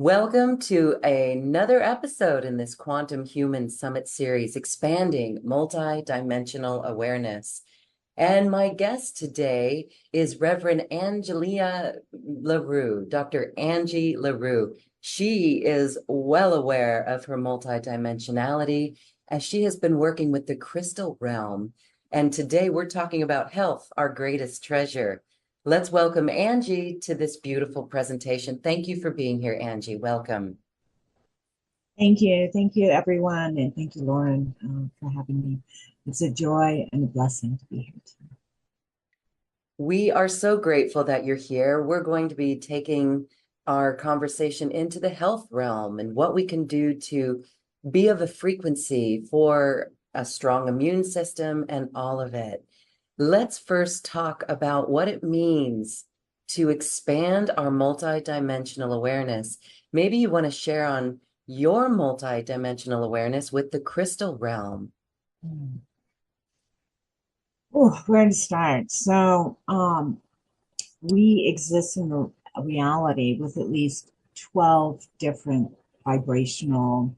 Welcome to another episode in this Quantum Human Summit series, expanding multi-dimensional awareness. And my guest today is Reverend Angelia LaRue, Dr. Angie LaRue. She is well aware of her multidimensionality as she has been working with the crystal realm. And today we're talking about health, our greatest treasure. Let's welcome Angie to this beautiful presentation. Thank you for being here, Angie. Welcome. Thank you. Thank you, everyone. And thank you, Lauren, for having me. It's a joy and a blessing to be here today. We are so grateful that you're here. We're going to be taking our conversation into the health realm and what we can do to be of a frequency for a strong immune system and all of it. Let's first talk about what it means to expand our multidimensional awareness. Maybe you want to share on your multidimensional awareness with the crystal realm. Oh, where to start? We exist in a reality with at least 12 different vibrational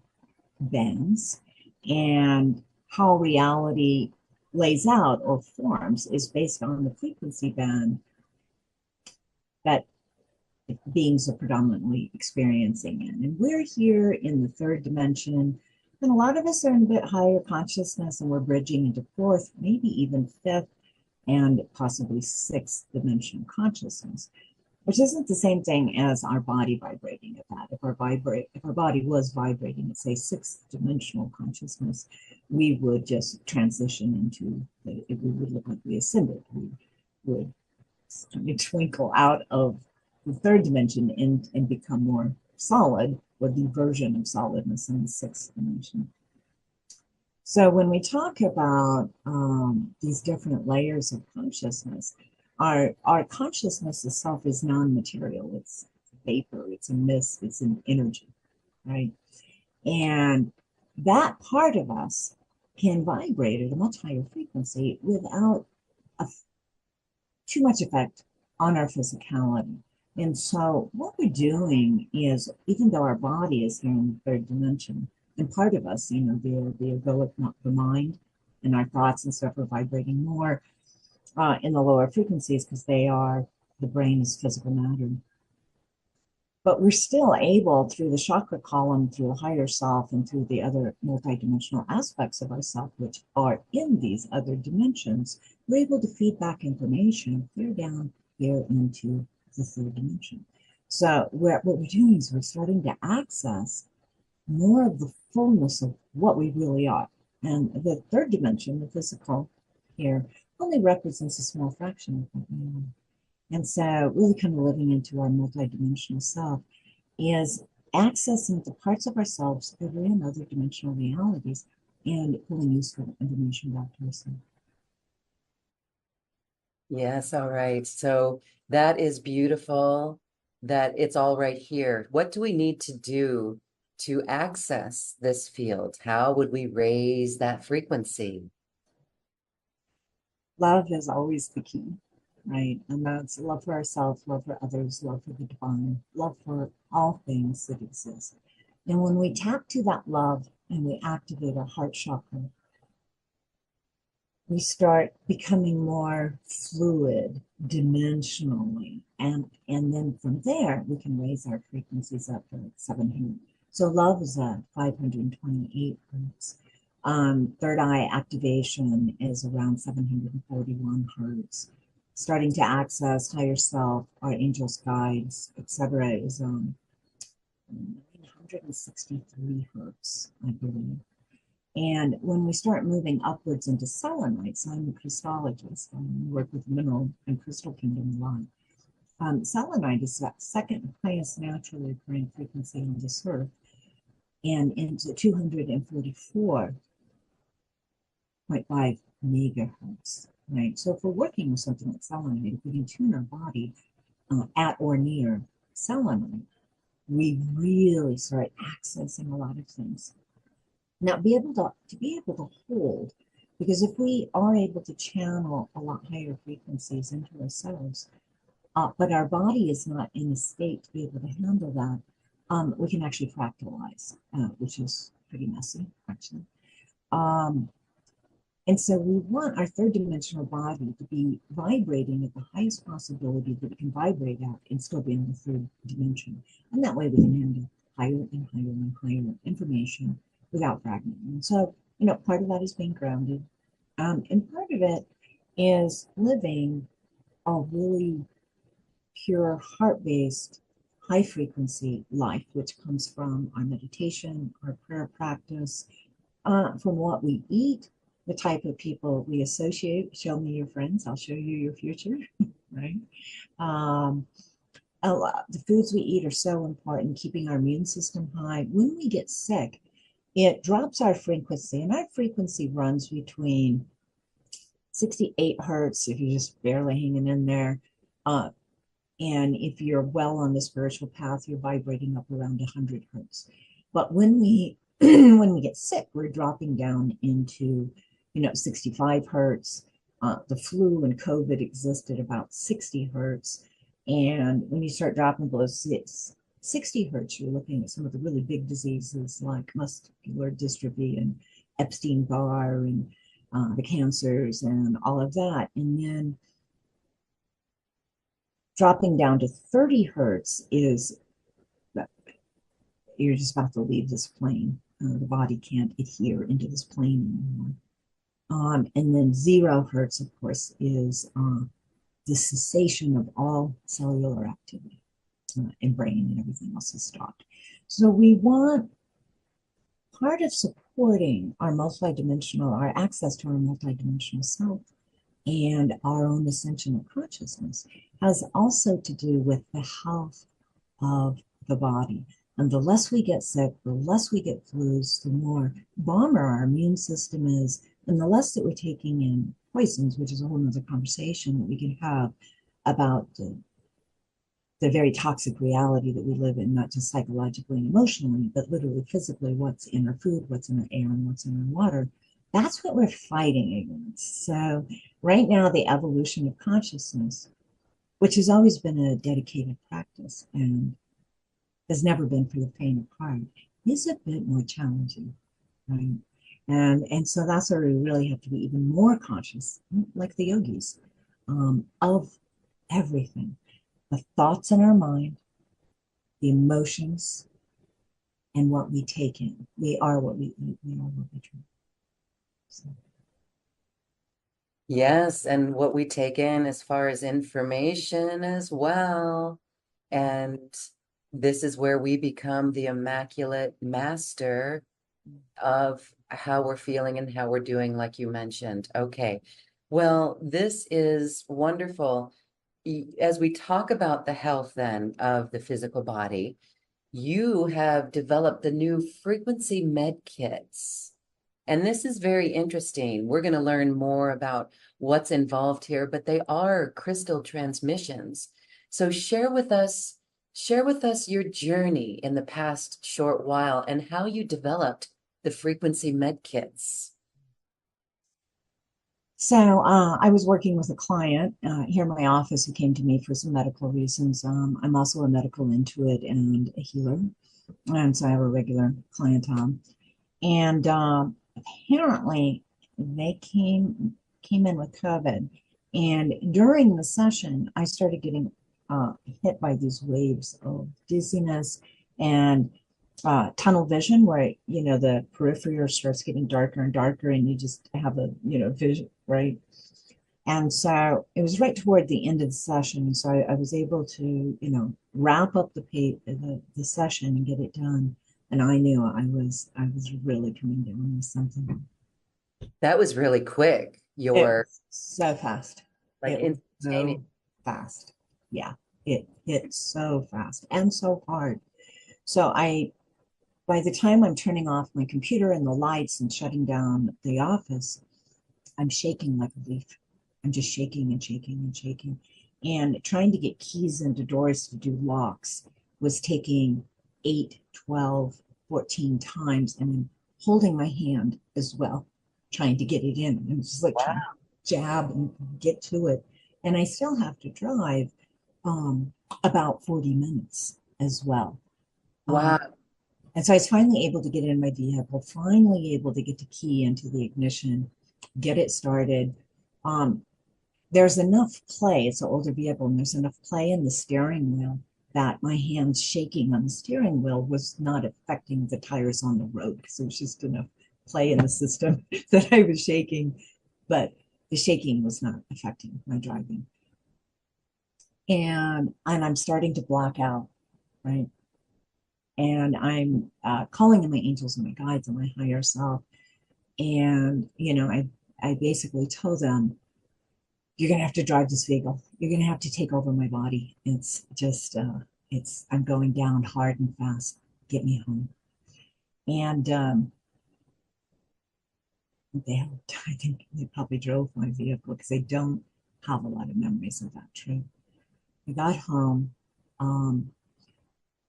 bands, and how reality lays out or forms is based on the frequency band that beings are predominantly experiencing in. And we're here in the third dimension. And a lot of us are in a bit higher consciousness, and we're bridging into fourth, maybe even fifth, and possibly sixth dimensional consciousness, which isn't the same thing as our body vibrating at that. If our body was vibrating at, say, sixth dimensional consciousness, we would just transition into it would look like we ascended. We would kind of twinkle out of the third dimension and become more solid, or the version of solidness in the sixth dimension. So when we talk about these different layers of consciousness, our consciousness itself is non-material. It's vapor, it's a mist, it's an energy, right? And that part of us can vibrate at a much higher frequency without a, too much effect on our physicality. And so what we're doing is, even though our body is here in the third dimension, and part of us, the egoic, not the mind, and our thoughts and stuff are vibrating more in the lower frequencies because the brain is physical matter. But we're still able, through the chakra column, through the higher self, and through the other multidimensional aspects of ourself, which are in these other dimensions, we're able to feed back information clear down here into the third dimension. So what we're doing is we're starting to access more of the fullness of what we really are. And the third dimension, the physical here, only represents a small fraction of what we are. And so really kind of living into our multidimensional self is accessing the parts of ourselves that are in other dimensional realities and pulling useful information back to ourselves. Yes, all right. So that is beautiful that it's all right here. What do we need to do to access this field? How would we raise that frequency? Love is always the key, right? And that's love for ourselves, love for others, love for the divine, love for all things that exist. And when we tap to that love and we activate our heart chakra, we start becoming more fluid dimensionally. And then from there, we can raise our frequencies up to 700. So love is at 528 hertz. Third eye activation is around 741 hertz. Starting to access higher self, our angels, guides, etc., is 963 hertz, I believe. And when we start moving upwards into selenite, so I'm a Crystologist, I work with mineral and crystal kingdom a lot. Selenite is that second highest naturally occurring frequency on this earth, and into 244.5 megahertz, right? So if we're working with something like selenite, if we can tune our body at or near selenite, we really start accessing a lot of things. Now, be able to hold, because if we are able to channel a lot higher frequencies into ourselves, but our body is not in a state to be able to handle that, we can actually fractalize, which is pretty messy, actually. Um, and so we want our third dimensional body to be vibrating at the highest possibility that it can vibrate at and still be in the third dimension. And that way we can handle higher and higher and higher information without fragmenting. And so, part of that is being grounded. And part of it is living a really pure, heart based, high frequency life, which comes from our meditation, our prayer practice, from what we eat, the type of people we associate. Show me your friends, I'll show you your future, right? Um, the foods we eat are so important, keeping our immune system high. When we get sick, it drops our frequency, and our frequency runs between 68 hertz if you're just barely hanging in there. And if you're well on the spiritual path, you're vibrating up around 100 hertz. But when we when we get sick, we're dropping down into 65 hertz. The flu and COVID existed about 60 hertz. And when you start dropping below 60 hertz, you're looking at some of the really big diseases like muscular dystrophy and Epstein-Barr and the cancers and all of that. And then dropping down to 30 hertz is that you're just about to leave this plane. The body can't adhere into this plane anymore. And then 0 hertz, of course, is the cessation of all cellular activity in brain, and everything else is stopped. So we want part of supporting our multidimensional, our access to our multidimensional self and our own ascension of consciousness has also to do with the health of the body. And the less we get sick, the less we get flus, the more bomber our immune system is, and the less that we're taking in poisons, which is a whole other conversation that we can have about the very toxic reality that we live in, not just psychologically and emotionally, but literally physically, what's in our food, what's in our air, and what's in our water. That's what we're fighting against. So right now, the evolution of consciousness, which has always been a dedicated practice and has never been for the faint of heart, is a bit more challenging, right? And so that's where we really have to be even more conscious, like the yogis, of everything. The thoughts in our mind, the emotions, and what we take in. We are what we eat, we are what we drink. So. Yes, and what we take in as far as information as well. And this is where we become the immaculate master of how we're feeling and how we're doing, like you mentioned. Okay, well, this is wonderful. As we talk about the health then of the physical body, you have developed the new frequency med kits. And this is very interesting. We're going to learn more about what's involved here, but they are crystal transmissions. So share with us your journey in the past short while and how you developed the frequency med kits. So I was working with a client here in my office who came to me for some medical reasons. I'm also a medical intuit and a healer, and so I have a regular clientele. And apparently, they came in with COVID, and during the session, I started getting hit by these waves of dizziness and tunnel vision, where the periphery starts getting darker and darker, and you just have a vision, right? And so it was right toward the end of the session, so I was able to wrap up the session and get it done. And I knew I was really coming down with something. That was really quick. It Your was so fast. like It was instantaneous. so fast. Yeah, it hit so fast and so hard. So by the time I'm turning off my computer and the lights and shutting down the office, I'm shaking like a leaf. I'm just shaking and shaking and shaking. And trying to get keys into doors to do locks was taking 8, 12, 14 times, and then holding my hand as well, trying to get it in. And it's just like Wow. trying to jab and get to it. And I still have to drive about 40 minutes as well. Um, Wow. and so I was finally able to get in my vehicle, finally able to get the key into the ignition, get it started. Um, there's enough play, it's an older vehicle, and there's enough play in the steering wheel that my hands shaking on the steering wheel was not affecting the tires on the road because there was just enough play in the system that I was shaking, but the shaking was not affecting my driving. And I'm starting to black out, right? And I'm calling in my angels and my guides and my higher self. And I basically told them, "You're gonna have to drive this vehicle. You're gonna have to take over my body. It's just, I'm going down hard and fast. Get me home." And they, I think they probably drove my vehicle because I don't have a lot of memories of that trip. I got home. Um,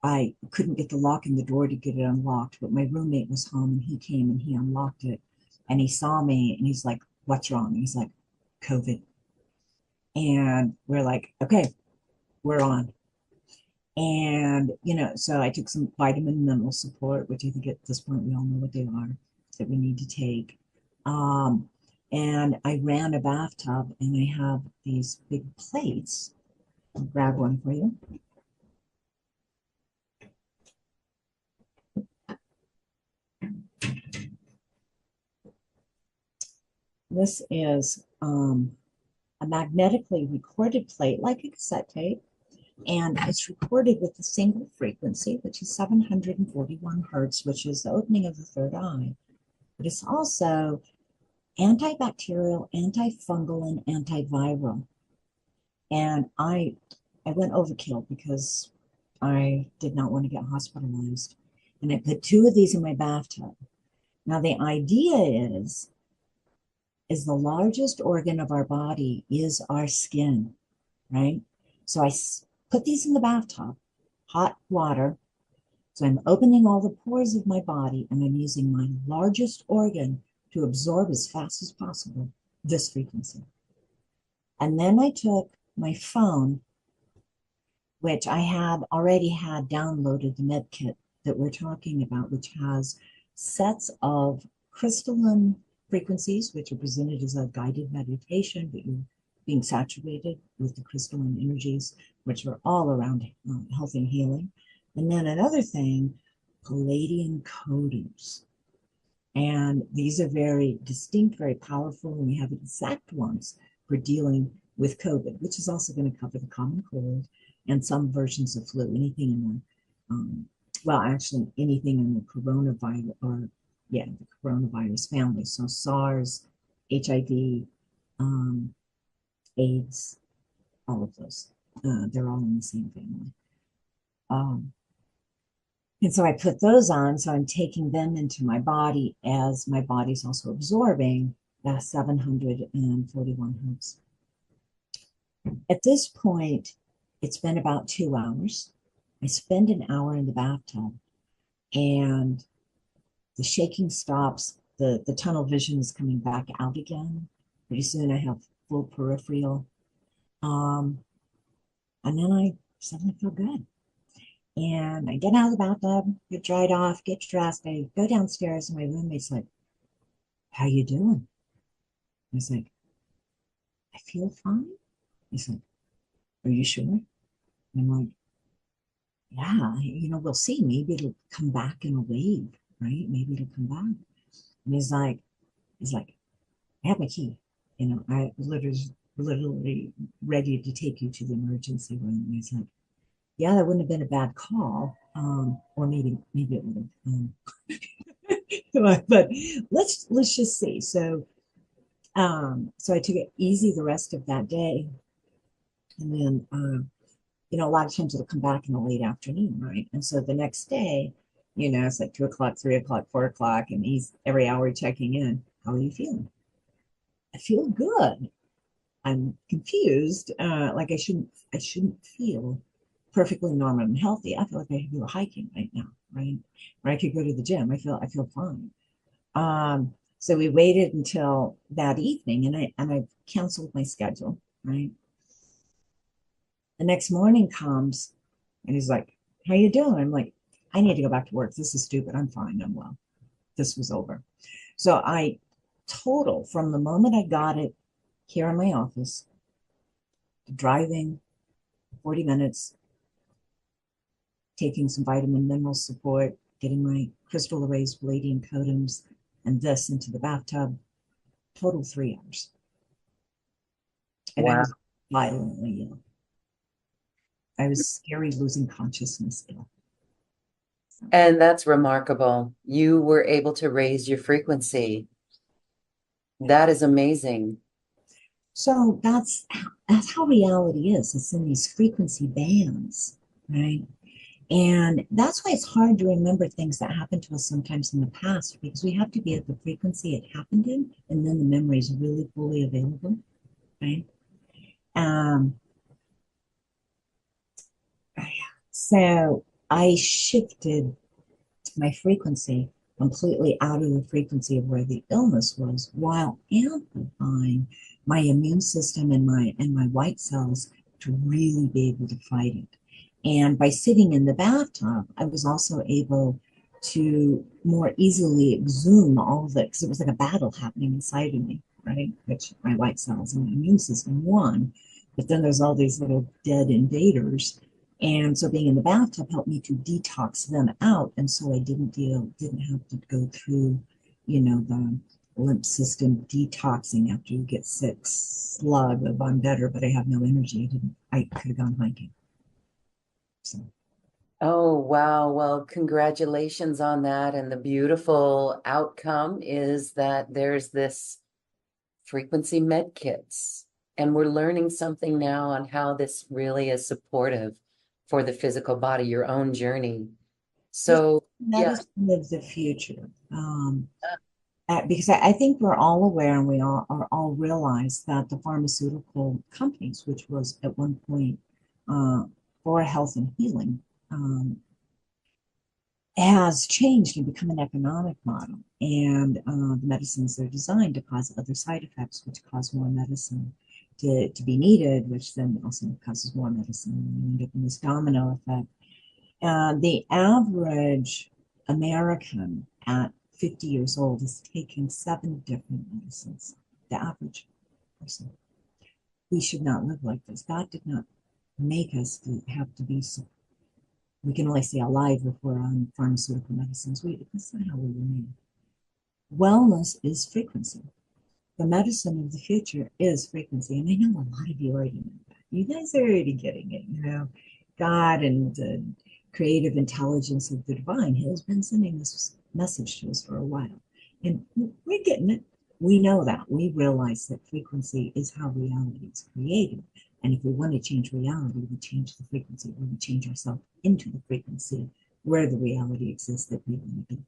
I couldn't get the lock in the door to get it unlocked, but my roommate was home and he came and he unlocked it and he saw me and he's like, "What's wrong?" And he's like, "COVID." And we're like, "Okay, we're on." And, so I took some vitamin and mineral support, which I think at this point we all know what they are that we need to take. Um, and I ran a bathtub and I have these big plates. I'll grab one for you. This is a magnetically recorded plate, like a cassette tape, and it's recorded with a single frequency, which is 741 hertz, which is the opening of the third eye. But it's also antibacterial, antifungal, and antiviral. And I went overkill because I did not want to get hospitalized. And I put two of these in my bathtub. Now the idea is the largest organ of our body is our skin, right? So put these in the bathtub, hot water. So I'm opening all the pores of my body and I'm using my largest organ to absorb as fast as possible this frequency. And then I took my phone, which I had already had downloaded the med kit that we're talking about, which has sets of crystalline frequencies, which are presented as a guided meditation, but you're being saturated with the crystalline energies, which are all around health and healing. And then another thing, Palladian coders. And these are very distinct, very powerful, and we have exact ones for dealing with COVID, which is also going to cover the common cold and some versions of flu, anything in actually anything in the coronavirus the coronavirus family. So SARS, HIV, um, AIDS, all of those. They're all in the same family. Um, and so I put those on. So I'm taking them into my body as my body's also absorbing that 741 hertz. At this point, it's been about 2 hours. I spend an hour in the bathtub and the shaking stops. The tunnel vision is coming back out again. Pretty soon I have full peripheral. Um, and then I suddenly feel good. And I get out of the bathtub, get dried off, get dressed. I go downstairs and my roommate's like, "How you doing?" I was like, "I feel fine." He's like, "Are you sure?" And I'm like, "Yeah, we'll see. Maybe it'll come back in a wave, right? Maybe it'll come back." And he's like, "I have my key. I literally ready to take you to the emergency room." And he's like, "Yeah, that wouldn't have been a bad call. Or maybe it would have. But let's just see." So I took it easy the rest of that day. And then, a lot of times it'll come back in the late afternoon, right? And so the next day, it's like 2 o'clock, 3 o'clock, 4 o'clock, and he's every hour checking in. "How are you feeling?" "I feel good." I'm confused. Like I shouldn't feel perfectly normal and healthy. I feel like I could go hiking right now, right? Or I could go to the gym. I feel fine. So we waited until that evening, and I canceled my schedule, right? The next morning comes, and he's like, "How you doing?" I'm like, I need to go back to work. This is stupid. I'm fine. I'm well. This was over. So I total from the moment I got it here in my office, driving 40 minutes, taking some vitamin mineral support, getting my crystal arrays, Pleadian totems, and this into the bathtub, total 3 hours. And I Wow. was violently ill. I was scary losing consciousness ill. And that's remarkable. You were able to raise your frequency. That is amazing. So that's how reality is. It's in these frequency bands, right? And that's why it's hard to remember things that happened to us sometimes in the past because we have to be at the frequency it happened in, and then the memory is really fully available, right? Um, so I shifted my frequency completely out of the frequency of where the illness was while amplifying my immune system and my white cells to really be able to fight it. And by sitting in the bathtub, I was also able to more easily exhume all of it because it was like a battle happening inside of me, right? Which my white cells and my immune system won. But then there's all these little dead invaders. And so being in the bathtub helped me to detox them out. And so I didn't have to go through, the lymph system detoxing after you get sick slug of I'm better, but I have no energy. I could have gone hiking. So Oh, wow. Well, congratulations on that. And the beautiful outcome is that there's this frequency med kits. And we're learning something now on how this really is supportive for the physical body, your own journey. this So, yeah. medicine of the future. Because I think we're all aware and we all realize that the pharmaceutical companies, which was at one point uh, for health and healing, has changed and become an economic model. And the medicines are designed to cause other side effects, which cause more medicine to be needed, which then also causes more medicine. And we end up in this domino effect. The average American at 50 years old is taking 7 different medicines. The average person. We should not live like this. God did not make us to have to be so. We can only stay alive if we're on pharmaceutical medicines. That's not how we were made. Wellness is frequency. The medicine of the future is frequency. And I know a lot of you already know that. You guys are already getting it. God and the creative intelligence of the divine has been sending this message to us for a while. And we're getting it. We know that. We realize that frequency is how reality is created. And if we want to change reality, we change the frequency, or we change ourselves into the frequency where the reality exists that we want to be.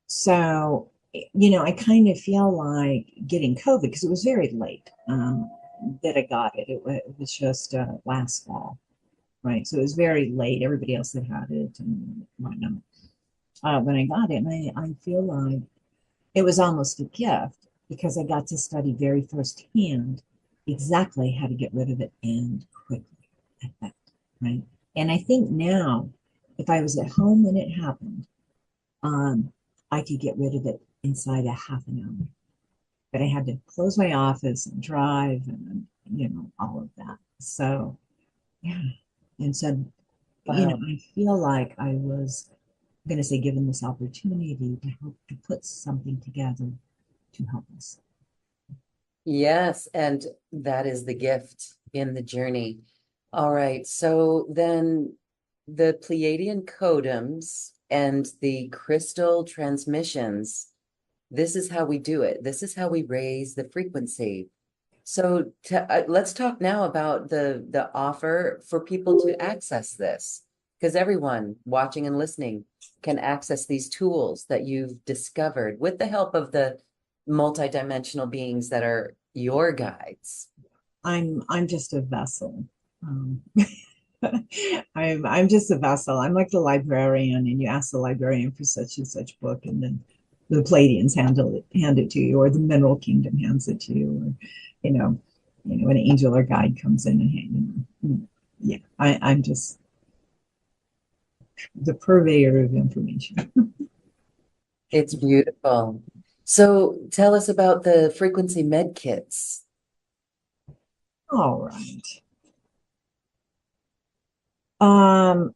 So, I kind of feel like getting COVID because it was very late that I got it. It was just last fall, right? So it was very late. Everybody else had it and whatnot. When I got it, and I feel like it was almost a gift because I got to study very firsthand exactly how to get rid of it and quickly at that, right? And I think now, if I was at home when it happened, I could get rid of it inside a half an hour. But I had to close my office and drive and, all of that. So, yeah. And so, Wow. I feel like I was going to say given this opportunity to help to put something together to help us. Yes, and that is the gift in the journey. All right, so then the Pleiadian codems and the crystal transmissions, this is how we do it. This is how we raise the frequency. So let's talk now about the offer for people to access this, because everyone watching and listening can access these tools that you've discovered with the help of the multidimensional beings that are your guides. I'm just a vessel. Um, I'm just a vessel. I'm like the librarian, and you ask the librarian for such and such book, and then the Pleiadians hand it to you, or the Mineral Kingdom hands it to you, or an angel or guide comes in and yeah, I'm just the purveyor of information. It's beautiful. So tell us about the frequency med kits. All right. Um,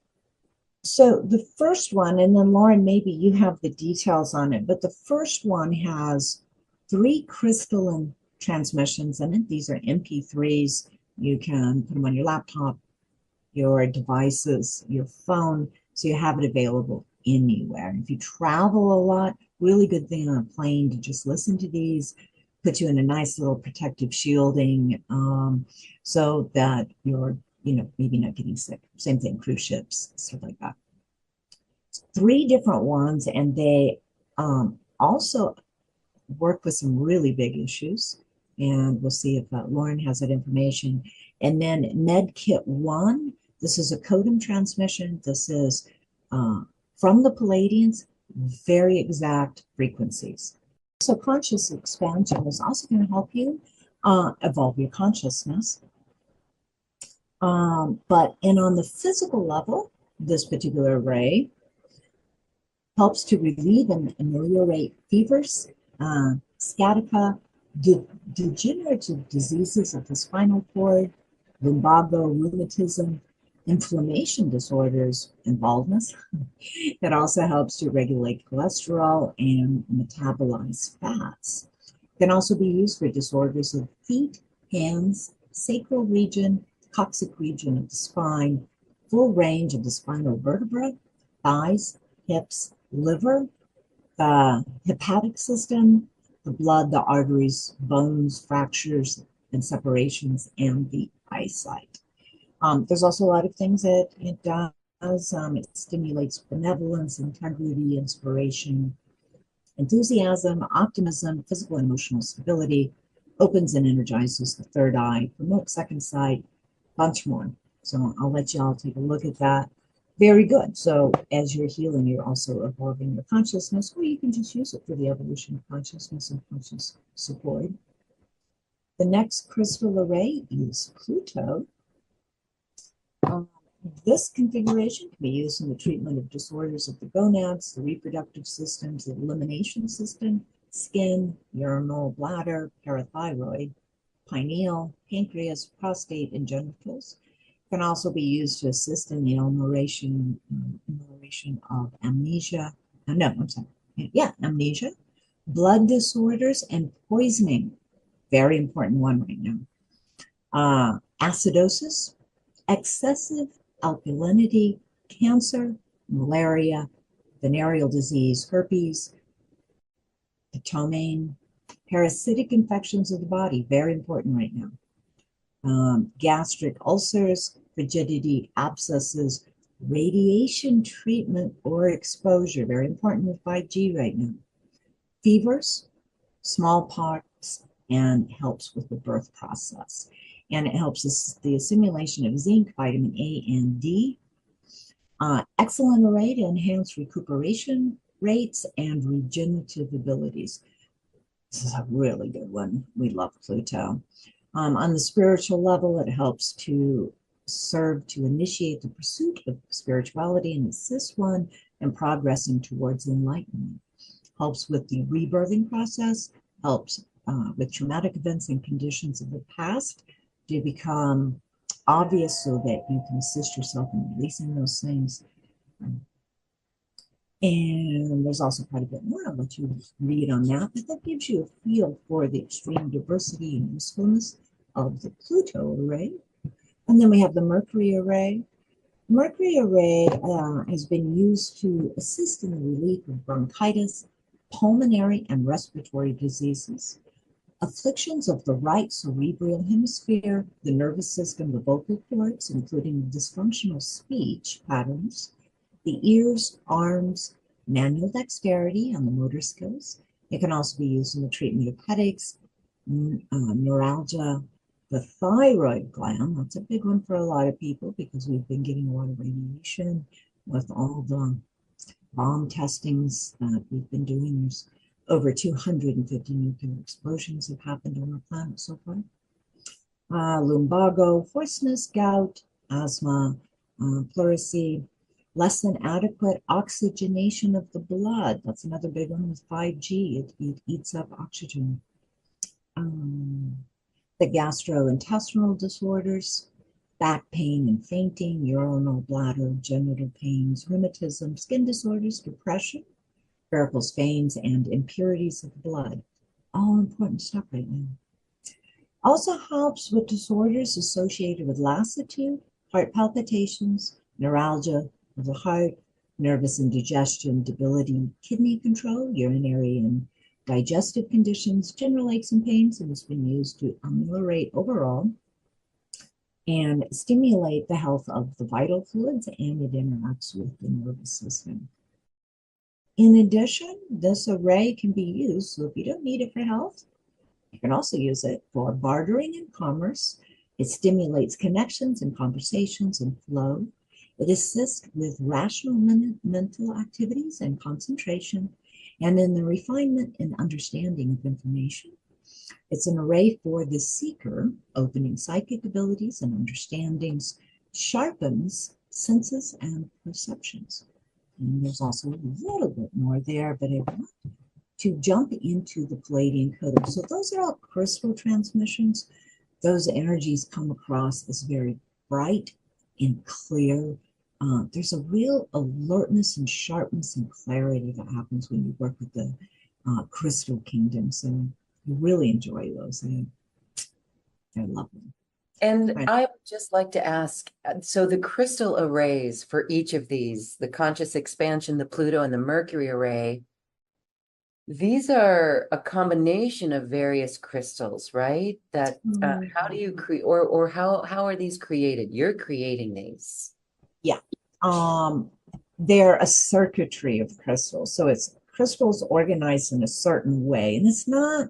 so the first one, and then Lauren, maybe you have the details on it, but the first one has 3 crystalline transmissions in it. These are MP3s. You can put them on your laptop, your devices, your phone, so you have it available anywhere. If you travel a lot, really good thing on a plane to just listen to these, put you in a nice little protective shielding, so that you're, maybe not getting sick. Same thing, cruise ships, stuff like that. 3 different ones, and they also work with some really big issues. And we'll see if Lauren has that information. And then MedKit 1, this is a codon transmission. This is from the Palladians, very exact frequencies. So conscious expansion is also going to help you evolve your consciousness. And on the physical level, this particular array helps to relieve and ameliorate fevers, sciatica, degenerative diseases of the spinal cord, lumbago, rheumatism, inflammation disorders, and baldness. It also helps to regulate cholesterol and metabolize fats. It can also be used for disorders of feet, hands, sacral region, coccyx region of the spine, full range of the spinal vertebra, thighs, hips, liver, the hepatic system, the blood, the arteries, bones, fractures, and separations, and the eyesight. There's also a lot of things that it does. It stimulates benevolence, integrity, inspiration, enthusiasm, optimism, physical and emotional stability, opens and energizes the third eye, promotes second sight, bunch more. So I'll let y'all take a look at that. Very good. So as you're healing, you're also evolving your consciousness, or you can just use it for the evolution of consciousness and conscious support. The next crystal array is Pluto. This configuration can be used in the treatment of disorders of the gonads, the reproductive systems, the elimination system, skin, urinal bladder, parathyroid, pineal, pancreas, prostate, and genitals. Can also be used to assist in the amelioration of amnesia. No, I'm sorry. Yeah, amnesia, blood disorders, and poisoning. Very important one right now. Acidosis, excessive alkalinity, cancer, malaria, venereal disease, herpes, ptomaine, parasitic infections of the body. Very important right now. Gastric ulcers, frigidity, abscesses, radiation treatment or exposure, very important with 5G right now. Fevers, smallpox, and helps with the birth process. And it helps the assimilation of zinc, vitamin A, and D. Excellent array to enhance recuperation rates and regenerative abilities. This is a really good one. We love Pluto. On the spiritual level, it helps to serve to initiate the pursuit of spirituality and assist one in progressing towards enlightenment. Helps with the rebirthing process, helps with traumatic events and conditions of the past to become obvious so that you can assist yourself in releasing those things. And there's also quite a bit more. I'll let you read on that, but that gives you a feel for the extreme diversity and usefulness of the Pluto array. And then we have the Mercury array. Mercury array has been used to assist in the relief of bronchitis, pulmonary and respiratory diseases, afflictions of the right cerebral hemisphere, the nervous system, the vocal cords, including dysfunctional speech patterns, the ears, arms, manual dexterity, and the motor skills. It can also be used in the treatment of headaches, neuralgia, the thyroid gland. That's a big one for a lot of people because we've been getting a lot of radiation with all the bomb testings that we've been doing. There's over 250 nuclear explosions have happened on our planet so far. Lumbago, hoarseness, gout, asthma, pleurisy, less than adequate oxygenation of the blood. That's another big one with 5G. It eats up oxygen. Um, the gastrointestinal disorders, back pain and fainting, urinary bladder, genital pains, rheumatism, skin disorders, depression, varicose veins, and impurities of the blood. All important stuff right now. Also helps with disorders associated with lassitude, heart palpitations, neuralgia of the heart, nervous indigestion, debility, kidney control, urinary and digestive conditions, general aches and pains, and has been used to ameliorate overall and stimulate the health of the vital fluids, and it interacts with the nervous system. In addition, this array can be used, so if you don't need it for health, you can also use it for bartering and commerce. It stimulates connections and conversations and flow. It assists with rational mental activities and concentration, and in the refinement and understanding of information. It's an array for the seeker, opening psychic abilities and understandings, sharpens senses and perceptions. And there's also a little bit more there, but I want to jump into the Pleadian code. So those are all crystal transmissions. Those energies come across as very bright and clear. There's a real alertness and sharpness and clarity that happens when you work with the crystal kingdom. So I really enjoy those. I love them. And Right. I would just like to ask, so the crystal arrays for each of these, the conscious expansion, the Pluto, and the Mercury array, these are a combination of various crystals, right? That how do you create, or how are these created? You're creating these. Yeah. Um, they're a circuitry of crystals. So it's crystals organized in a certain way. And it's not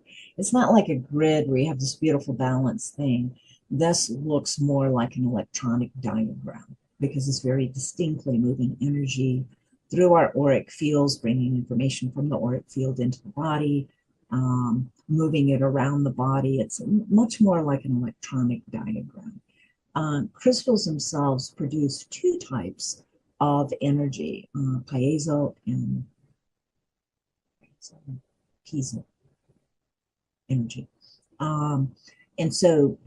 like a grid where you have this beautiful balanced thing. This looks more like an electronic diagram because it's very distinctly moving energy through our auric fields, bringing information from the auric field into the body, moving it around the body. It's much more like an electronic diagram. Crystals themselves produce two types of energy, piezo and piezo energy. Um, and so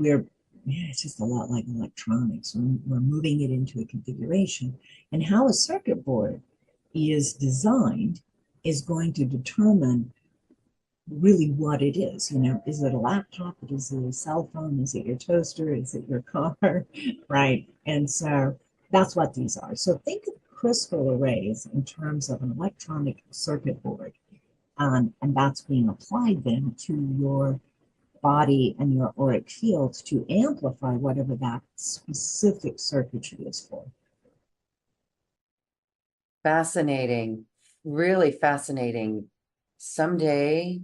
it's just a lot like electronics. We're moving it into a configuration. And how a circuit board is designed is going to determine really what it is. Is it a laptop? Is it a cell phone? Is it your toaster? Is it your car? Right. And so that's what these are. So think of crystal arrays in terms of an electronic circuit board. And that's being applied then to your body and your auric fields to amplify whatever that specific circuitry is for. Fascinating, really fascinating. Someday,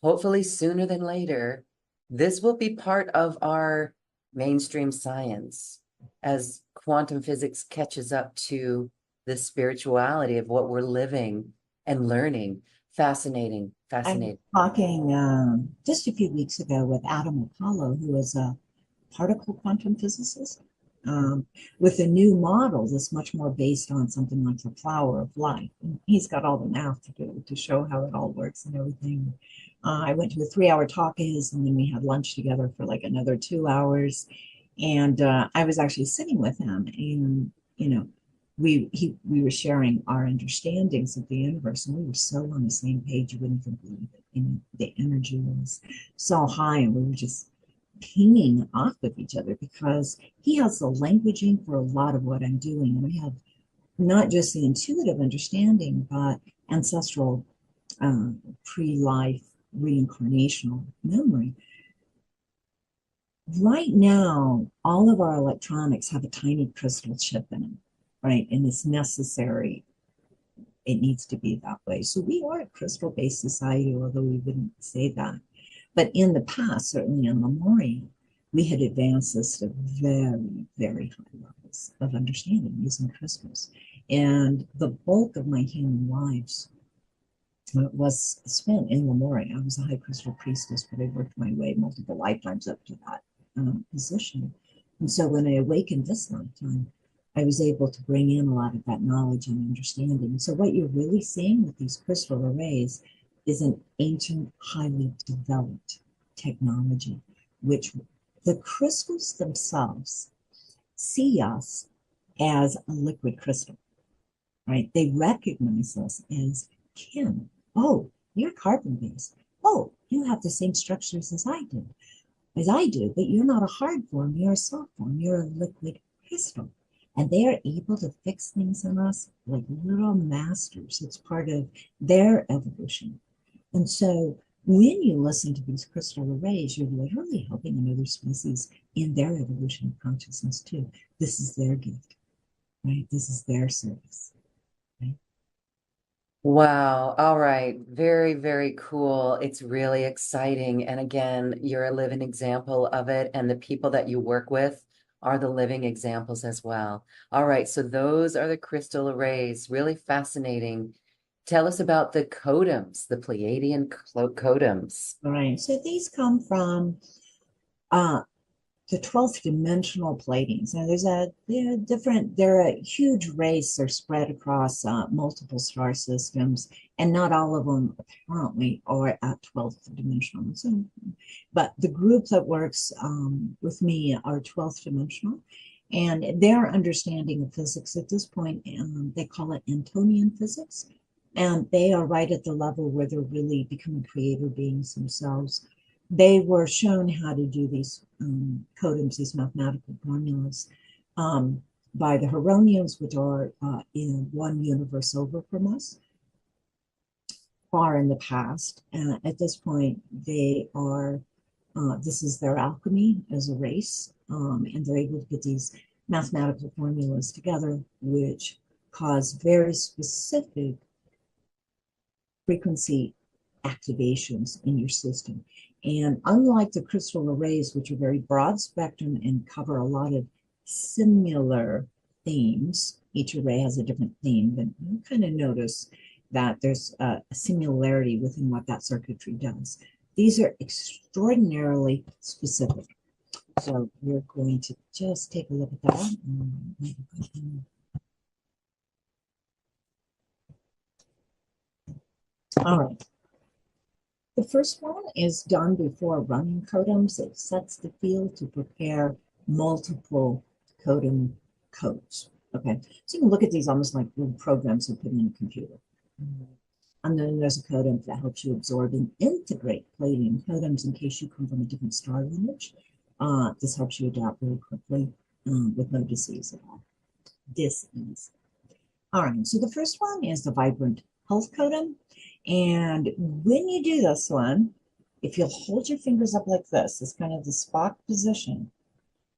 hopefully sooner than later, this will be part of our mainstream science as quantum physics catches up to the spirituality of what we're living and learning. Fascinating, I was fascinating. talking just a few weeks ago with Adam Apollo, who is a particle quantum physicist, with a new model that's much more based on something like the flower of life. And he's got all the math to do to show how it all works and everything. I went to a 3 hour talk of his, and then we had lunch together for like another 2 hours. And I was actually sitting with him, and we were sharing our understandings of the universe, and we were so on the same page you wouldn't even believe it. The energy was so high, and we were just pinging off of each other because he has the languaging for a lot of what I'm doing. And I have not just the intuitive understanding, but ancestral pre-life reincarnational memory. Right now, all of our electronics have a tiny crystal chip in them, right? And it's necessary. It needs to be that way. So we are a crystal-based society, although we wouldn't say that. But in the past, certainly in Lemuria, we had advanced this to very, very high levels of understanding using crystals. And the bulk of my human lives was spent in Lemuria. I was a high crystal priestess, but I worked my way multiple lifetimes up to that position. And so when I awakened this lifetime, I was able to bring in a lot of that knowledge and understanding. So what you're really seeing with these crystal arrays is an ancient, highly developed technology, which the crystals themselves see us as a liquid crystal, right? They recognize us as kin. Oh, you're carbon based. Oh, you have the same structures as I do, but you're not a hard form, you're a soft form, you're a liquid crystal. And they are able to fix things in us like little masters. It's part of their evolution. And so when you listen to these crystal arrays, you're literally helping another species in their evolution of consciousness too. This is their gift, right? This is their service, right? Wow. All right. Very, very cool. It's really exciting. And again, you're a living example of it. And the people that you work with are the living examples as well. All right. So those are the crystal arrays. Really fascinating. Tell us about the codums, the Pleiadian codums. All right. So these come from uh, the 12th dimensional Pleiadians. Now, they're a huge race. They're spread across multiple star systems, and not all of them apparently are at 12th dimensional. So, but the group that works with me are 12th dimensional, and their understanding of physics at this point, they call it Antonian physics, and they are right at the level where they're really becoming creator beings themselves. They were shown how to do these codings, these mathematical formulas, by the Huronians, which are in one universe over from us, far in the past. At this point, they are, this is their alchemy as a race, and they're able to get these mathematical formulas together, which cause very specific frequency activations in your system. And unlike the crystal arrays, which are very broad spectrum and cover a lot of similar themes, each array has a different theme, but you kind of notice that there's a similarity within what that circuitry does. These are extraordinarily specific. So we're going to just take a look at that. All right. The first one is done before running codums. It sets the field to prepare multiple codum codes. Okay, so you can look at these almost like little programs you put in a computer. And then there's a codum that helps you absorb and integrate Pleadian codums in case you come from a different star lineage. This helps you adapt really quickly with no disease at all. Dis-ease. All right, so the first one is the vibrant health codum. And when you do this one, if you'll hold your fingers up like this, it's kind of the Spock position,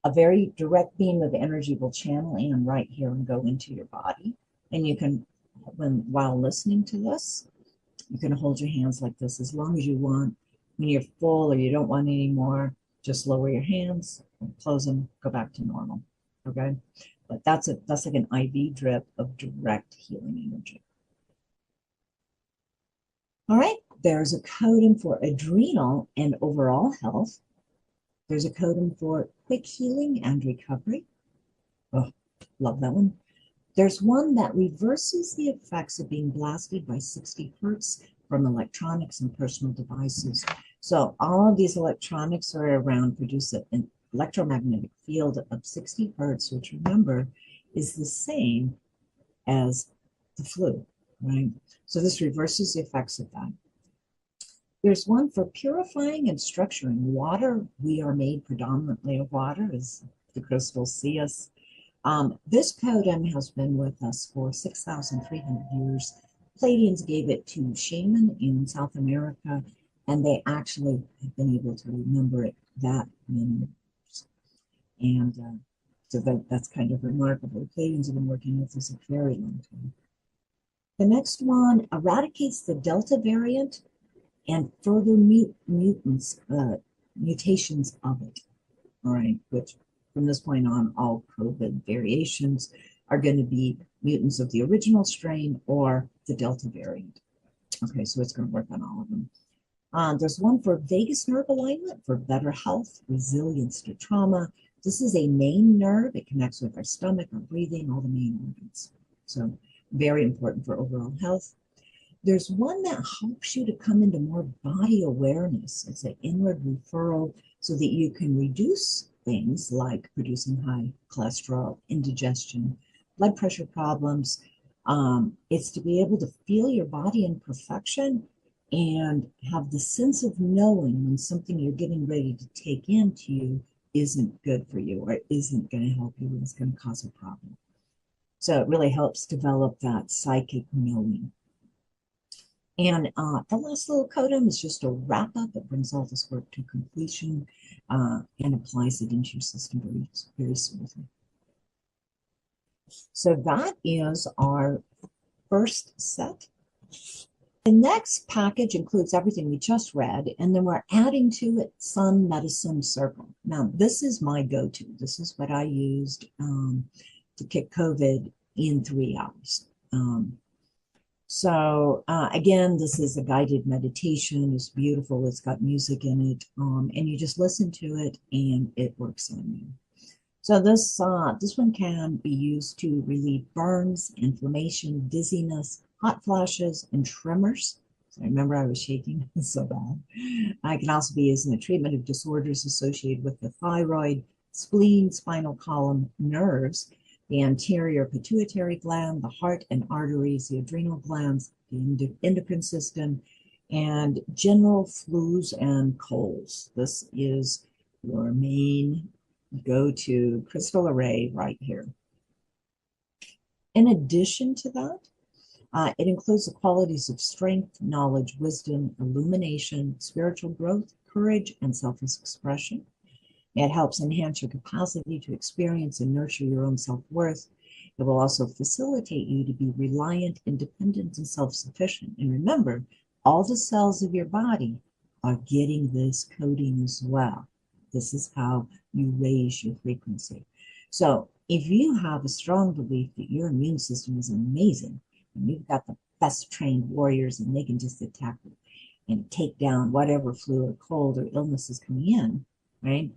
a very direct beam of energy will channel in right here and go into your body. And you can, while listening to this, you can hold your hands like this as long as you want. When you're full or you don't want any more, just lower your hands, close them, go back to normal. Okay? But that's like an IV drip of direct healing energy. All right, there's a codon for adrenal and overall health. There's a codon for quick healing and recovery. Oh, love that one. There's one that reverses the effects of being blasted by 60 hertz from electronics and personal devices. So all of these electronics are around produce an electromagnetic field of 60 hertz, which remember is the same as the flu, right? So this reverses the effects of that. There's one for purifying and structuring water. We are made predominantly of water, as the crystals see us. This codon has been with us for 6,300 years. Pleadians gave it to shaman in South America, and they actually have been able to remember it that many years. And so that's kind of remarkable. Pleadians have been working with this a very long time. The next one eradicates the Delta variant and further mutations of it. All right, which from this point on, all COVID variations are going to be mutants of the original strain or the Delta variant. Okay, so it's going to work on all of them. There's one for vagus nerve alignment for better health, resilience to trauma, This is a main nerve. It connects with our stomach, our breathing, all the main organs. So very important for overall health. There's one that helps you to come into more body awareness. It's an inward referral so that you can reduce things like producing high cholesterol, indigestion, blood pressure problems. It's to be able to feel your body in perfection and have the sense of knowing when something you're getting ready to take into you isn't good for you or isn't going to help you and it's going to cause a problem. So it really helps develop that psychic knowing. And the last little codon is just a wrap up that brings all this work to completion and applies it into your system very, very smoothly. So that is our first set. The next package includes everything we just read, and then we're adding to it Sun Medicine Circle. Now, this is my go-to. This is what I used to kick COVID in 3 hours. Again, this is a guided meditation. It's beautiful. It's got music in it, and you just listen to it, and it works on you. So this one can be used to relieve burns, inflammation, dizziness, hot flashes, and tremors. So I remember I was shaking so bad. It can also be used in the treatment of disorders associated with the thyroid, spleen, spinal column, nerves, the anterior pituitary gland, the heart and arteries, the adrenal glands, the endocrine system, and general flus and colds. This is your main go-to crystal array right here. In addition to that, it includes the qualities of strength, knowledge, wisdom, illumination, spiritual growth, courage, and self-expression. It helps enhance your capacity to experience and nurture your own self-worth. It will also facilitate you to be reliant, independent, and self-sufficient. And remember, all the cells of your body are getting this coding as well. This is how you raise your frequency. So if you have a strong belief that your immune system is amazing, and you've got the best trained warriors and they can just attack and take down whatever flu or cold or illness is coming in, right?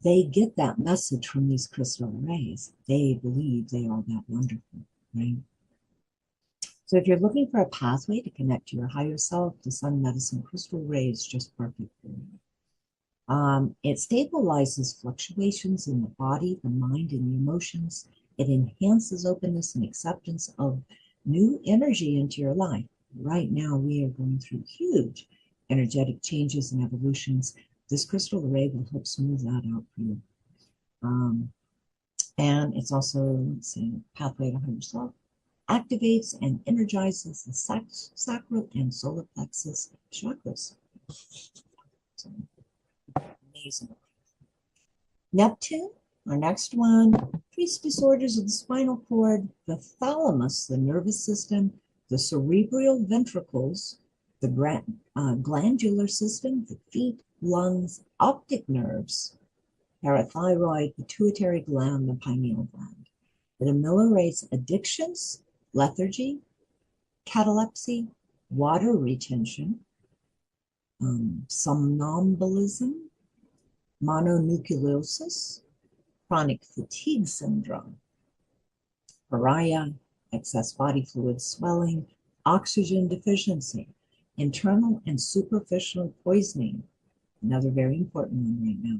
They get that message from these crystal arrays. They believe they are that wonderful, right? So if you're looking for a pathway to connect to your higher self, the Sun Medicine Crystal Array is just perfect for you. It stabilizes fluctuations in the body, the mind, and the emotions. It enhances openness and acceptance of new energy into your life. Right now, we are going through huge energetic changes and evolutions. This crystal array will help smooth that out for you. And it's also, let's see, pathway to higher self. Activates and energizes the sacral and solar plexus chakras. So, amazing. Neptune, our next one, treats disorders of the spinal cord, the thalamus, the nervous system, the cerebral ventricles, the glandular system, the feet, lungs, optic nerves, parathyroid, pituitary gland, the pineal gland. It ameliorates addictions, lethargy, catalepsy, water retention, somnambulism, mononucleosis, chronic fatigue syndrome, pariah, excess body fluid swelling, oxygen deficiency, internal and superficial poisoning, another very important one right now,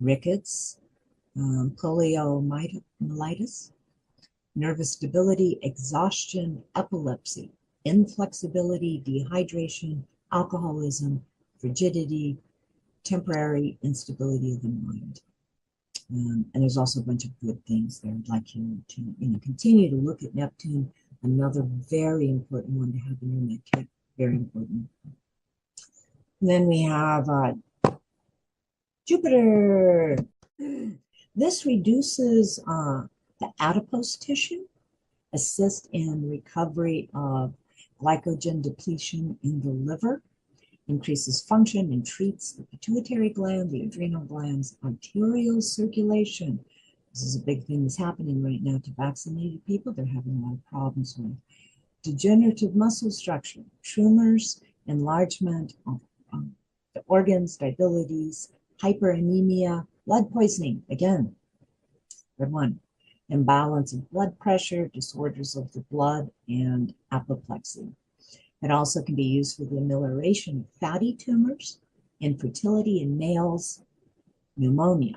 rickets, poliomyelitis, nervous stability, exhaustion, epilepsy, inflexibility, dehydration, alcoholism, frigidity, temporary instability of the mind. And there's also a bunch of good things there. I'd like you to continue to look at Neptune, another very important one to have in your med kit, very important. And then we have Jupiter. This reduces the adipose tissue, assist in recovery of glycogen depletion in the liver, increases function and treats the pituitary gland, the adrenal glands, arterial circulation. This is a big thing that's happening right now to vaccinated people. They're having a lot of problems with degenerative muscle structure, tumors, enlargement of the organs, diabetes, hyperanemia, blood poisoning, again, good one, imbalance of blood pressure, disorders of the blood, and apoplexy. It also can be used for the amelioration of fatty tumors, infertility in males, pneumonia,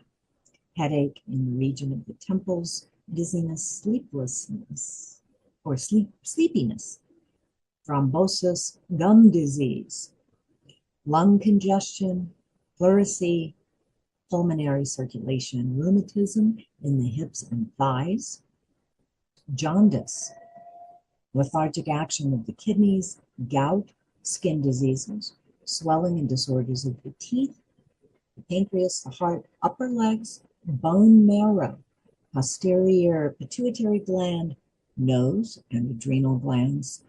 headache in the region of the temples, dizziness, sleeplessness, or sleepiness, thrombosis, gum disease, lung congestion, pleurisy, pulmonary circulation, rheumatism in the hips and thighs, jaundice, lethargic action of the kidneys, gout, skin diseases, swelling and disorders of the teeth, the pancreas, the heart, upper legs, bone marrow, posterior pituitary gland, nose, and adrenal glands.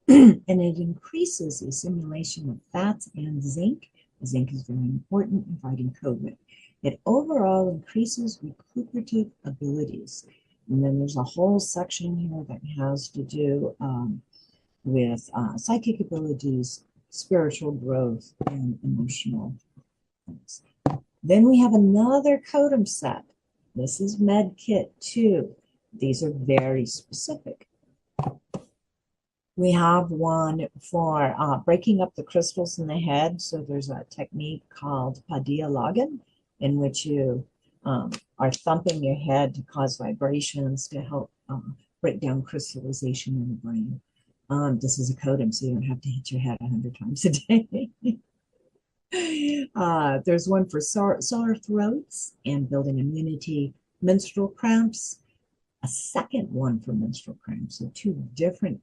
And it increases the assimilation of fats and zinc. Zinc is very important in fighting COVID. It overall increases recuperative abilities. And then there's a whole section here that has to do with psychic abilities, spiritual growth, and emotional things. Then we have another Codum set. This is Med Kit 2. These are very specific. We have one for breaking up the crystals in the head. So there's a technique called Pleadian, in which you are thumping your head to cause vibrations to help break down crystallization in the brain. This is a Codum, so you don't have to hit your head 100 times a day. There's one for sore throats and building immunity, menstrual cramps, a second one for menstrual cramps. So two different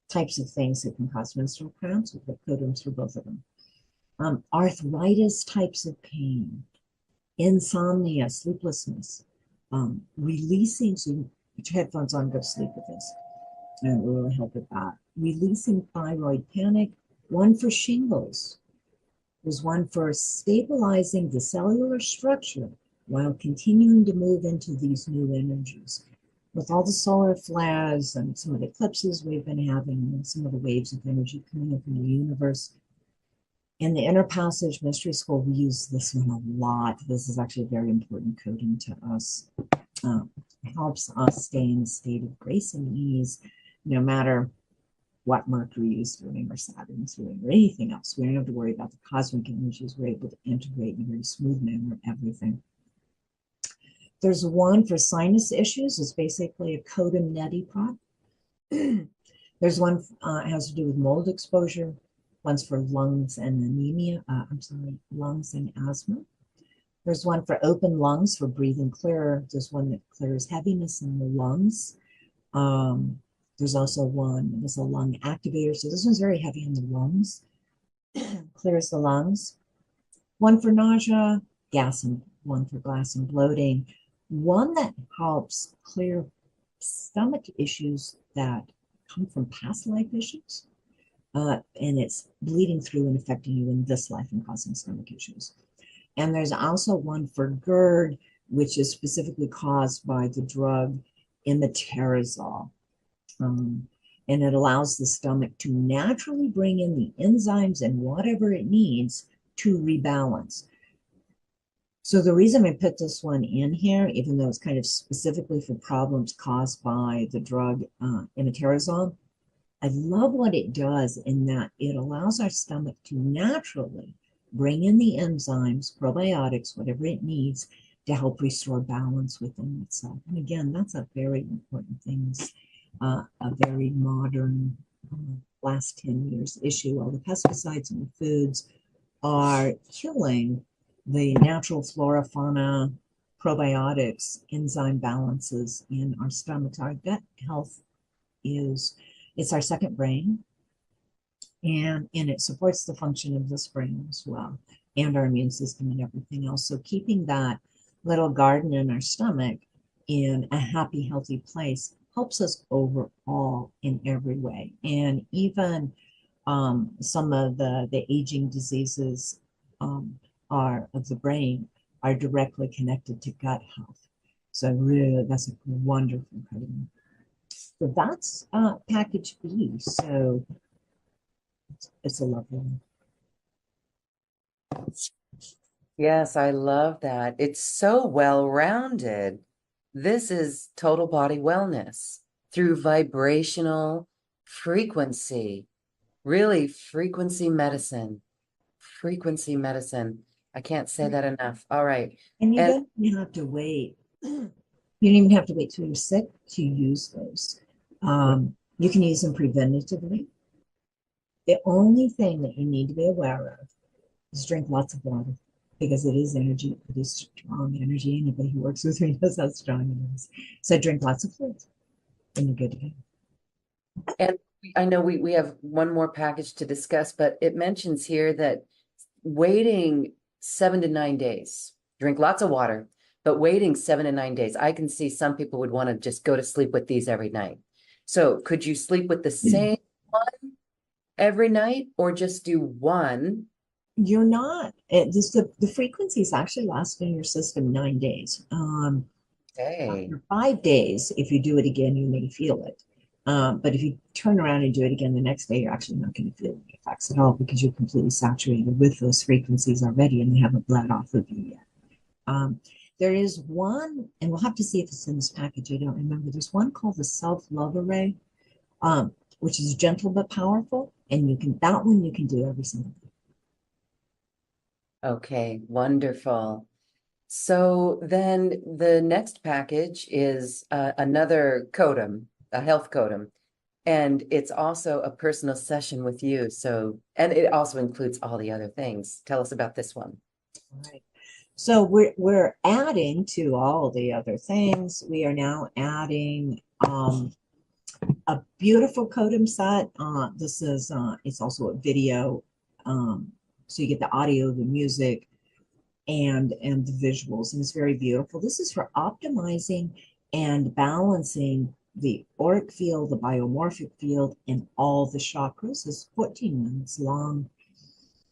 types of things that can cause menstrual cramps. We've got Codums for both of them. Arthritis types of pain, insomnia, sleeplessness, releasing, so you put your headphones on, go to sleep with this. And it will really help with that. Releasing thyroid panic, one for shingles. There's one for stabilizing the cellular structure while continuing to move into these new energies. With all the solar flares and some of the eclipses we've been having and some of the waves of energy coming in from the universe, in the Inner Passage Mystery School, we use this one a lot. This is actually a very important coding to us. It helps us stay in a state of grace and ease, no matter what Mercury is doing or Saturn is doing or anything else. We don't have to worry about the cosmic energies. We're able to integrate in a very smooth manner everything. There's one for sinus issues. It's basically a Codum neti prop. There's one has to do with mold exposure. One's for lungs and anemia. Lungs and asthma. There's one for open lungs for breathing clearer. There's one that clears heaviness in the lungs. There's also one that's a lung activator. So this one's very heavy in the lungs. Clears the lungs. One for nausea, gas, and one for gas and bloating. One that helps clear stomach issues that come from past life issues. And it's bleeding through and affecting you in this life and causing stomach issues. And there's also one for GERD, which is specifically caused by the drug imiperazole. And it allows the stomach to naturally bring in the enzymes and whatever it needs to rebalance. So the reason I put this one in here, even though it's kind of specifically for problems caused by the drug imiperazole, I love what it does in that it allows our stomach to naturally bring in the enzymes, probiotics, whatever it needs to help restore balance within itself. And again, that's a very important thing. A very modern last 10 years issue. All the pesticides in the foods are killing the natural flora, fauna, probiotics, enzyme balances in our stomach. Our gut health it's our second brain, and it supports the function of this brain as well, and our immune system and everything else. So keeping that little garden in our stomach in a happy, healthy place helps us overall in every way. And even some of the aging diseases are of the brain are directly connected to gut health. So really, that's a wonderful coding. So that's package B. So it's a lovely one. Yes, I love that. It's so well-rounded. This is total body wellness through vibrational frequency, really frequency medicine. Frequency medicine. I can't say that enough. All right. And you And don't even have to wait. You don't even have to wait till you're sick to use those. You can use them preventatively. The only thing that you need to be aware of is drink lots of water because it is energy. It is strong energy. Anybody who works with me knows how strong it is. So drink lots of fluids and you're good to go. and I know we have one more package to discuss, but it mentions here that waiting 7 to 9 days, drink lots of water, but waiting 7 to 9 days. I can see some people would want to just go to sleep with these every night. So could you sleep with the same one every night or just do one? You're not. The frequencies actually last in your system 9 days. Okay. After 5 days, if you do it again, you may feel it. But if you turn around and do it again the next day, you're actually not going to feel any effects at all because you're completely saturated with those frequencies already and they haven't bled off of you yet. There is one, and we'll have to see if it's in this package. I don't remember. There's one called the Self-Love Array, which is gentle but powerful. And that one you can do every single day. Okay, wonderful. So then the next package is another codum, a health codum, and it's also a personal session with you. So, and it also includes all the other things. Tell us about this one. All right. So we're adding to all the other things. We are now adding a beautiful Codem set. This is it's also a video, so you get the audio, the music, and the visuals, and it's very beautiful. This is for optimizing and balancing the auric field, the biomorphic field, and all the chakras. It's 14 minutes long,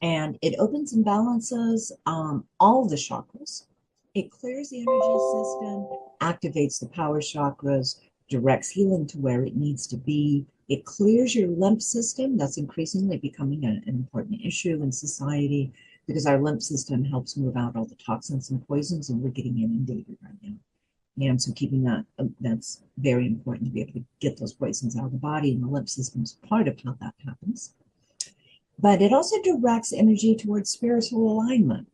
and it opens and balances all the chakras. It clears the energy system, activates the power chakras, directs healing to where it needs to be. It clears your lymph system. That's increasingly becoming an important issue in society because our lymph system helps move out all the toxins and poisons, and we're getting inundated right now. And so keeping that's very important to be able to get those poisons out of the body, and the lymph system is part of how that happens. But it also directs energy towards spiritual alignment.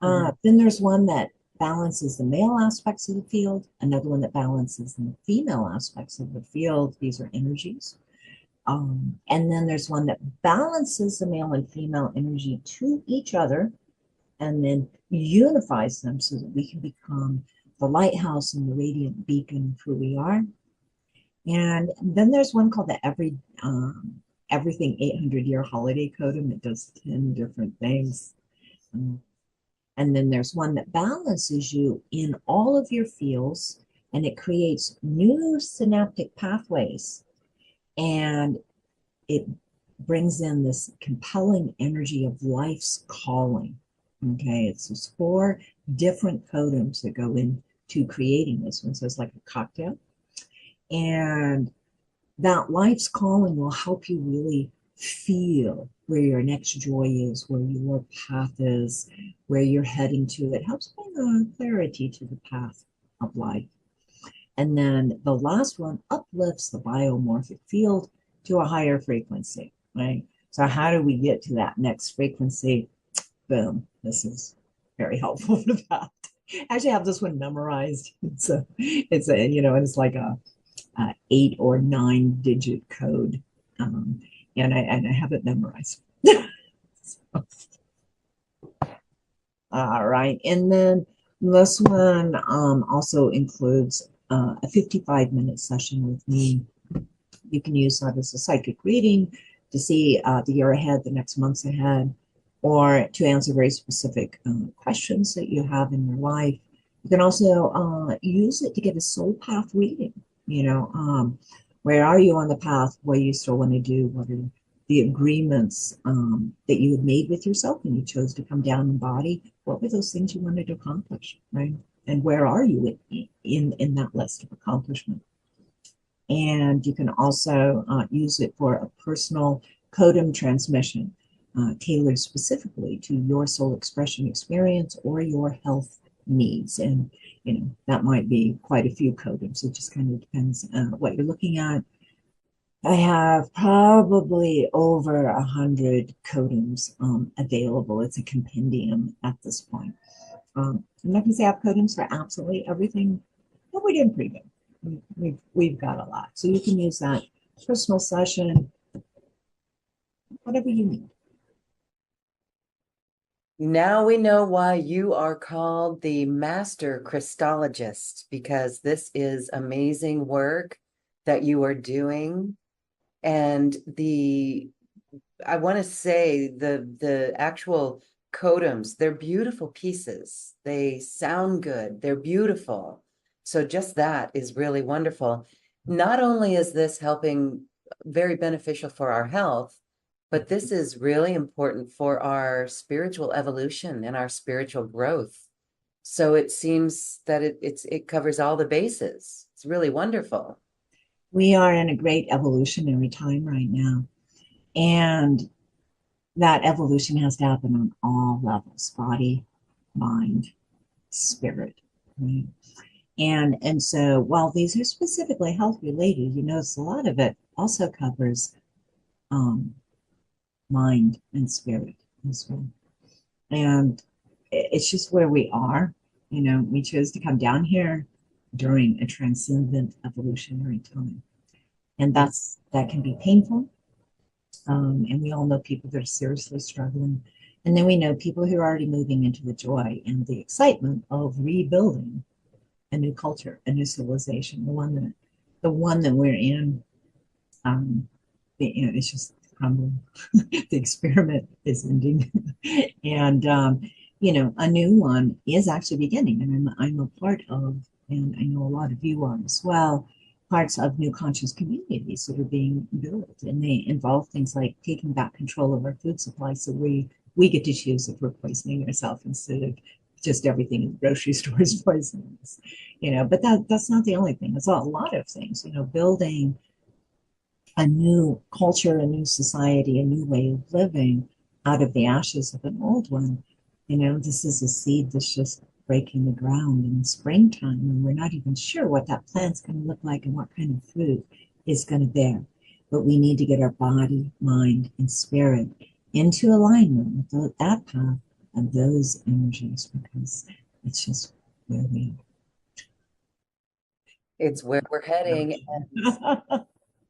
Then there's one that balances the male aspects of the field, another one that balances the female aspects of the field. These are energies. And then there's one that balances the male and female energy to each other and then unifies them so that we can become the lighthouse and the radiant beacon of who we are. And then there's one called the Everything 800-Year Holiday Codem. It does 10 different things. And then there's one that balances you in all of your fields, and it creates new synaptic pathways. And it brings in this compelling energy of life's calling. Okay, it's just 4 different codems that go into creating this one. So it's like a cocktail. And that life's calling will help you really feel where your next joy is, where your path is, where you're heading to. It helps bring clarity to the path of life. And then the last one uplifts the biomorphic field to a higher frequency, right? So how do we get to that next frequency? Boom, this is very helpful for that. I actually have this one memorized. It's a and it's like a 8 or 9 digit code. And I have it memorized. So, all right. And then this one also includes a 55-minute session with me. You can use that as a psychic reading to see the year ahead, the next months ahead, or to answer very specific questions that you have in your life. You can also use it to get a soul path reading. Where are you on the path? What do you still want to do? What are the agreements that you had made with yourself when you chose to come down in body? What were those things you wanted to accomplish, right? And where are you in that list of accomplishment? And you can also use it for a personal codem transmission. tailored specifically to your soul expression experience or your health needs. And, that might be quite a few codings. It just kind of depends what you're looking at. I have probably over 100 codings available. It's a compendium at this point. I'm not going to say I have codings for absolutely everything, but we're doing pretty good. We've got a lot. So you can use that personal session, whatever you need. Now we know why you are called the master Crystologist, because this is amazing work that you are doing. And I want to say the actual codums, they're beautiful pieces. They sound good. They're beautiful. So just that is really wonderful. Not only is this helping very beneficial for our health, but this is really important for our spiritual evolution and our spiritual growth. So it seems that it covers all the bases. It's really wonderful. We are in a great evolutionary time right now. And that evolution has to happen on all levels: body, mind, spirit. Right? And so while these are specifically health related, you notice a lot of it also covers um, mind and spirit as well. And it's just where we are. We chose to come down here during a transcendent evolutionary time. And that can be painful. And we all know people that are seriously struggling. And then we know people who are already moving into the joy and the excitement of rebuilding a new culture, a new civilization, the one that we're in. Um, it's just crumbling. The experiment is ending, and a new one is actually beginning. And I'm a part of, and I know a lot of you are as well, parts of new conscious communities that are being built, and they involve things like taking back control of our food supply, so we get to choose if we're poisoning ourselves instead of just everything in the grocery store is poisonous. But that's not the only thing. It's a lot of things. Building a new culture, a new society, a new way of living out of the ashes of an old one. This is a seed that's just breaking the ground in the springtime, and we're not even sure what that plant's going to look like and what kind of fruit is going to bear. But we need to get our body, mind, and spirit into alignment with that path and those energies, because it's just where we It's where we're heading. are.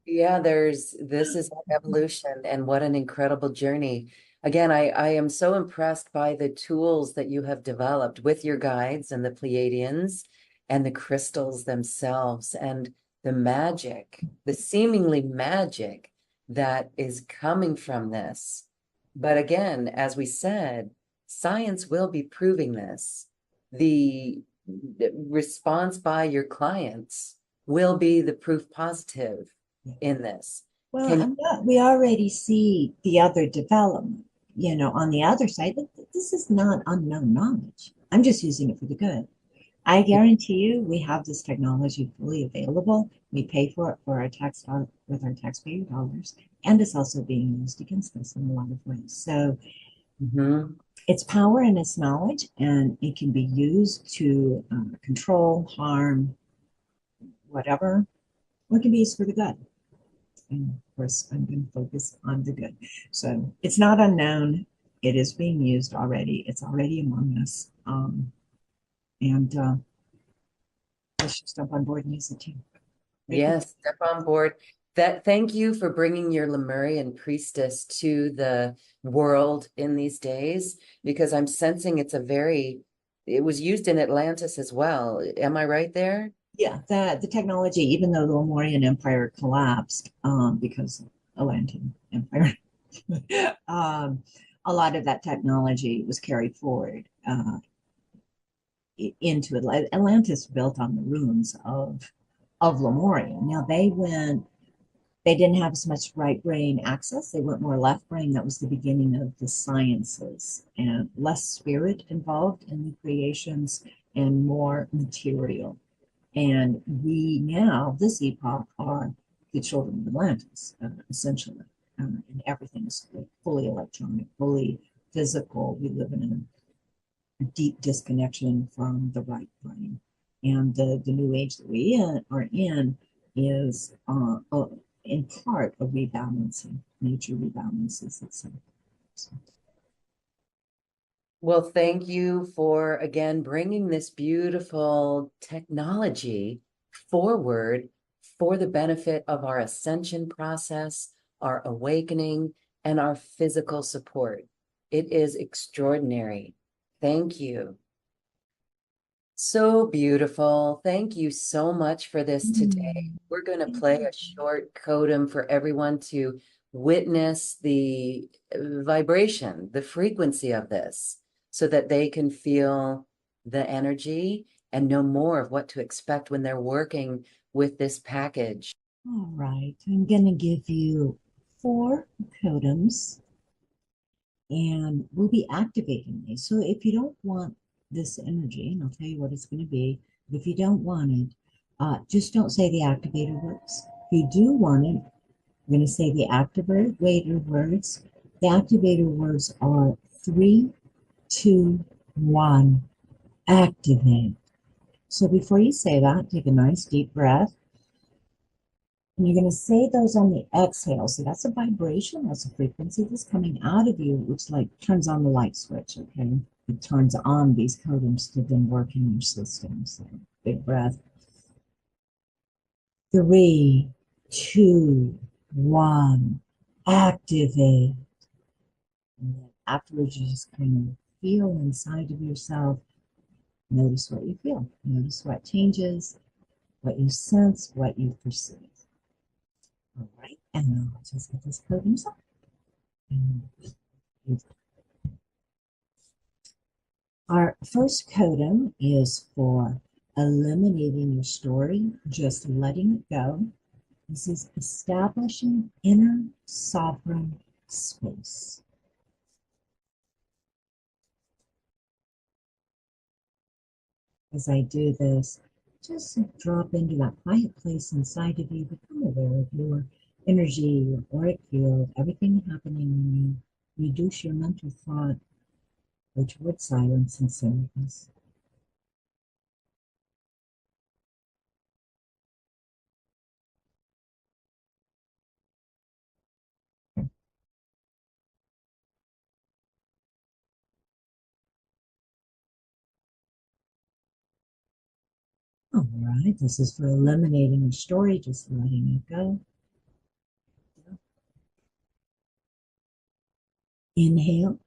Yeah, this is evolution, and what an incredible journey. Again, I am so impressed by the tools that you have developed with your guides and the Pleiadians and the crystals themselves and the magic, the seemingly magic that is coming from this. But again, as we said, science will be proving this. The response by your clients will be the proof positive in this. Well, Can we already see the other development, on the other side. This is not unknown knowledge. I'm just using it for the good. I guarantee you, we have this technology fully available. We pay for it with our taxpayer dollars, and it's also being used against us in a lot of ways. So it's power and it's knowledge, and it can be used to control, harm, whatever, or it can be used for the good. And of course, I'm going to focus on the good. So it's not unknown. It is being used already. It's already among us. And let's just jump on board and use it too. Yes, step on board. Thank you for bringing your Lemurian priestess to the world in these days, because I'm sensing it was used in Atlantis as well. Am I right there? Yeah, the technology, even though the Lemurian Empire collapsed because Atlantean Empire, a lot of that technology was carried forward into Atlantis, built on the ruins of Lemuria. Now they didn't have as much right brain access. They went more left brain. That was the beginning of the sciences, and less spirit involved in the creations and more material. And we now, this epoch, are the children of Atlantis, essentially. and everything is fully electronic, fully physical. We live in a deep disconnection from the right brain. And the new age that are in is in part a rebalancing. Nature rebalances itself. So, Well, thank you for again bringing this beautiful technology forward for the benefit of our ascension process, our awakening, and our physical support. It is extraordinary. Thank you. So beautiful. Thank you so much for this today. We're going to thank play you. a short codem for everyone to witness the vibration, the frequency of this, so that they can feel the energy and know more of what to expect when they're working with this package. All right, I'm going to give you 4 totems and we'll be activating these. So if you don't want this energy, and I'll tell you what it's going to be, but if you don't want it, just don't say the activator words. If you do want it, I'm going to say the activator words. The activator words are 3, 2, 1, activate. So before you say that, take a nice deep breath. And you're going to say those on the exhale. So that's a vibration, that's a frequency that's coming out of you, which like turns on the light switch, okay? It turns on these codems to then work in your system. So big breath. 3, 2, 1, activate. And then afterwards, you just kind of feel inside of yourself. Notice what you feel. Notice what changes, what you sense, what you perceive. All right, and now I'll just get this code inside. Our first codem is for eliminating your story, just letting it go. This is establishing inner sovereign space. As I do this, just drop into that quiet place inside of you, become aware of your energy, your auric field, everything happening when you reduce your mental thought, go towards silence and stillness. All right, this is for eliminating your story, just letting it go. Inhale.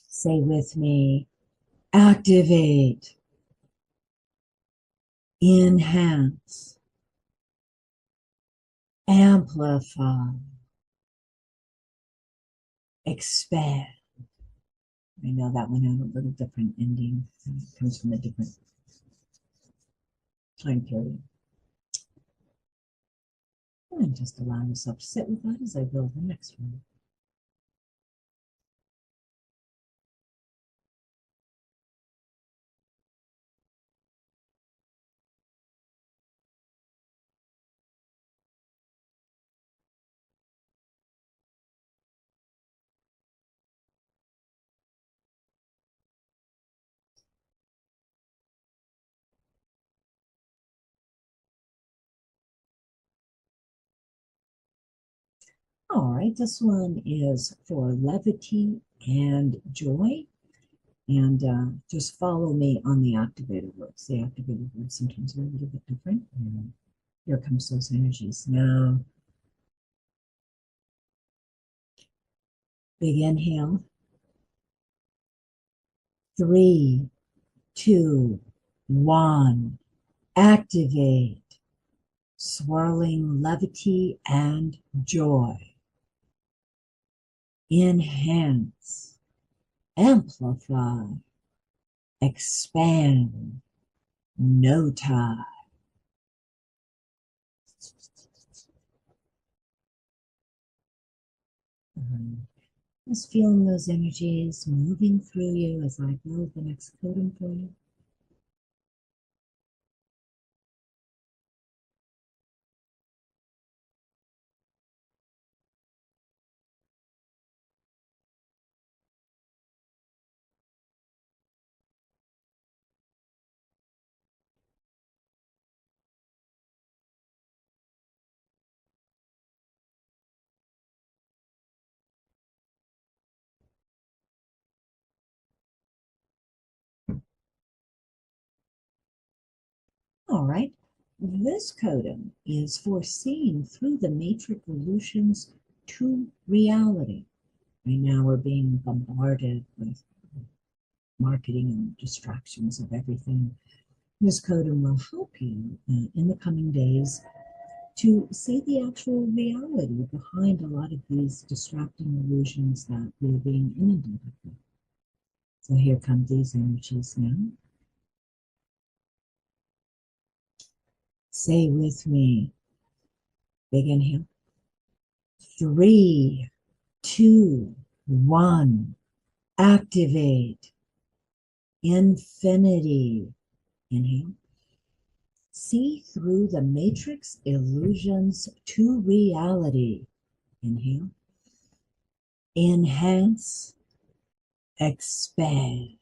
Say with me, activate, enhance, amplify, expand. I know that one had a little different ending. It comes from a different time period. And just allow yourself to sit with that as I build the next one. All right, this one is for levity and joy. And just follow me on the activated words. The activated words sometimes are a little bit different. And here comes those energies. Now, big inhale. 3, 2, 1. Activate. Swirling levity and joy. Enhance. Amplify. Expand. No tie. Just feeling those energies moving through you as I build the next coding for you. All right. This codon is foreseeing through the matrix illusions to reality. Right now, we're being bombarded with marketing and distractions of everything. This codon will help you in the coming days to see the actual reality behind a lot of these distracting illusions that we're being inundated with. So here come these energies now. Say with me, big inhale. 3, 2, 1. Activate. Infinity. Inhale. See through the matrix illusions to reality. Inhale. Enhance. Expand.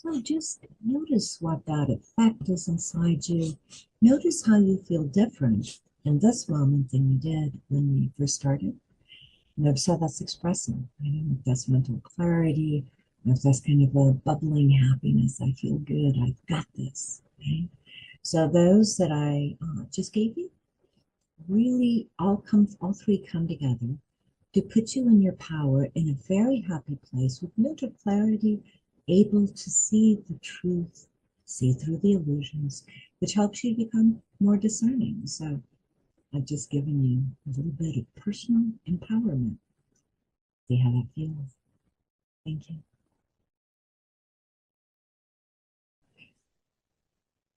So just notice what that effect is inside you. Notice how you feel different in this moment than you did when you first started. Notice how that's expressing. I don't know if that's mental clarity, or if that's kind of a bubbling happiness. I feel good. I've got this. Okay? So those that I just gave you, really all three come together to put you in your power in a very happy place with mental clarity, able to see the truth, see through the illusions, which helps you become more discerning. So I've just given you a little bit of personal empowerment. See how that feels. Thank you.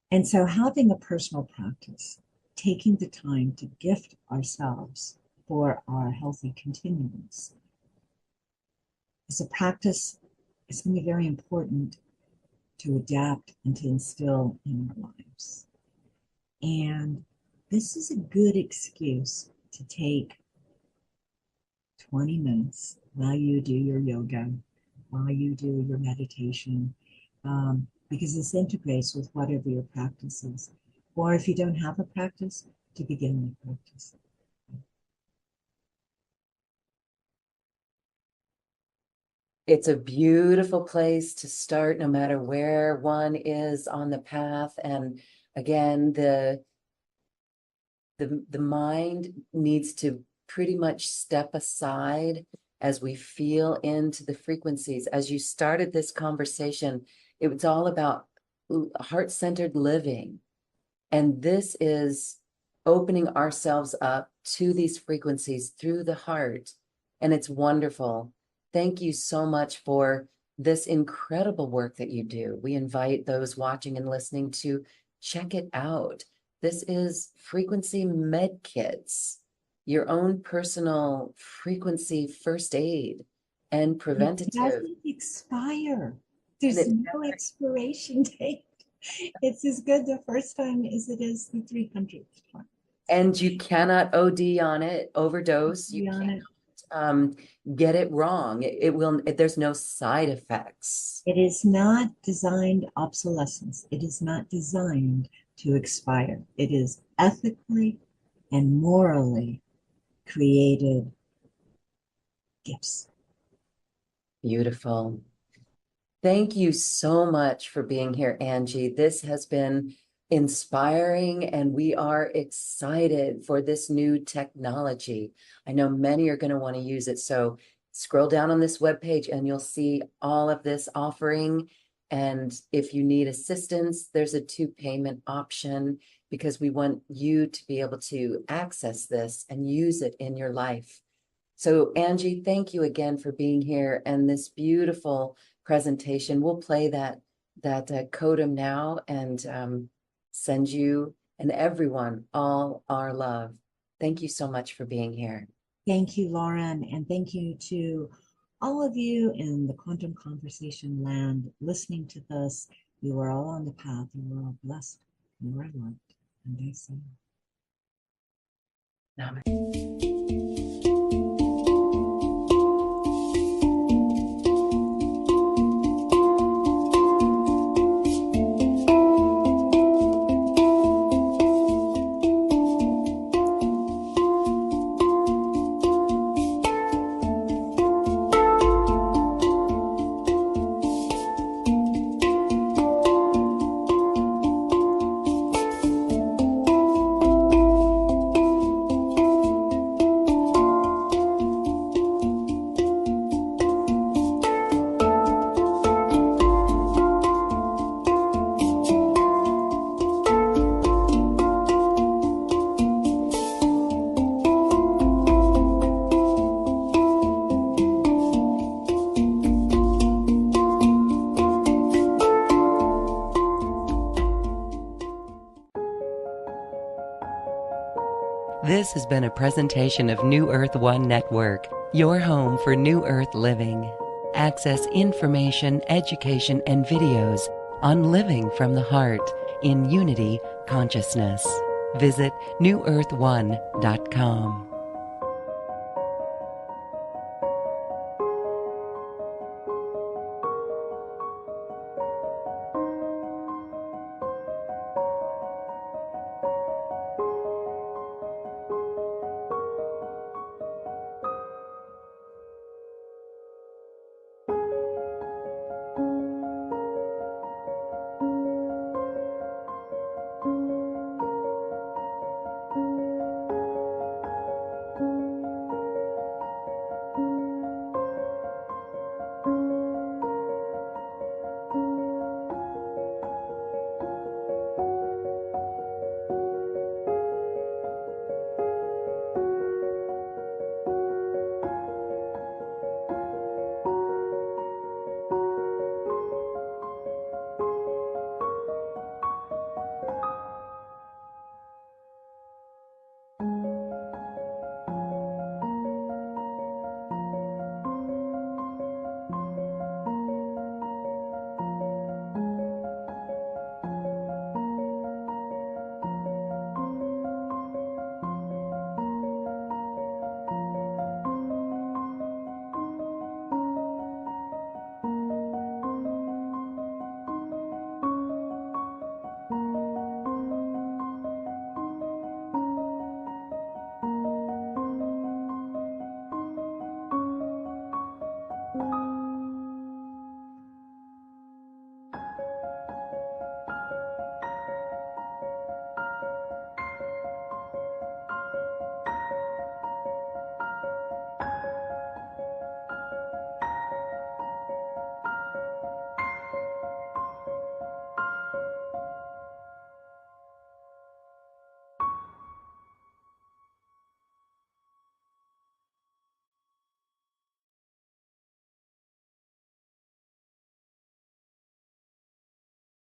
And so having a personal practice, taking the time to gift ourselves for our healthy continuance, is a practice. It's going to be very important to adapt and to instill in our lives. And this is a good excuse to take 20 minutes while you do your yoga, while you do your meditation, because this integrates with whatever your practice is. Or if you don't have a practice, to begin your practice. It's a beautiful place to start no matter where one is on the path. And again, the mind needs to pretty much step aside as we feel into the frequencies. As you started this conversation, it was all about heart-centered living. And this is opening ourselves up to these frequencies through the heart. And it's wonderful. Thank you so much for this incredible work that you do. We invite those watching and listening to check it out. This is Frequency Med Kits, your own personal frequency first aid and preventative. It doesn't expire. There's no expiration date. It's as good the first time as it is the 300th time. And you cannot OD on it, overdose. You can't get it wrong. It will. There's no side effects. It is not designed obsolescence. It is not designed to expire. It is ethically and morally created gifts. Beautiful. Thank you so much for being here, Angie. This has been inspiring, and we are excited for this new technology. I know many are going to want to use it. So scroll down on this webpage and you'll see all of this offering. And if you need assistance, there's a 2-payment option, because we want you to be able to access this and use it in your life. So Angie, thank you again for being here and this beautiful presentation. We'll play that codem now and send you and everyone all our love. Thank you so much for being here. Thank you, Lauren, and thank you to all of you in the quantum conversation land listening to this. You are all on the path. You are all blessed. You are loved. And I say, Namaste. This has been a presentation of New Earth One Network, your home for New Earth living. Access information, education, and videos on living from the heart in Unity Consciousness. Visit newearth1.com.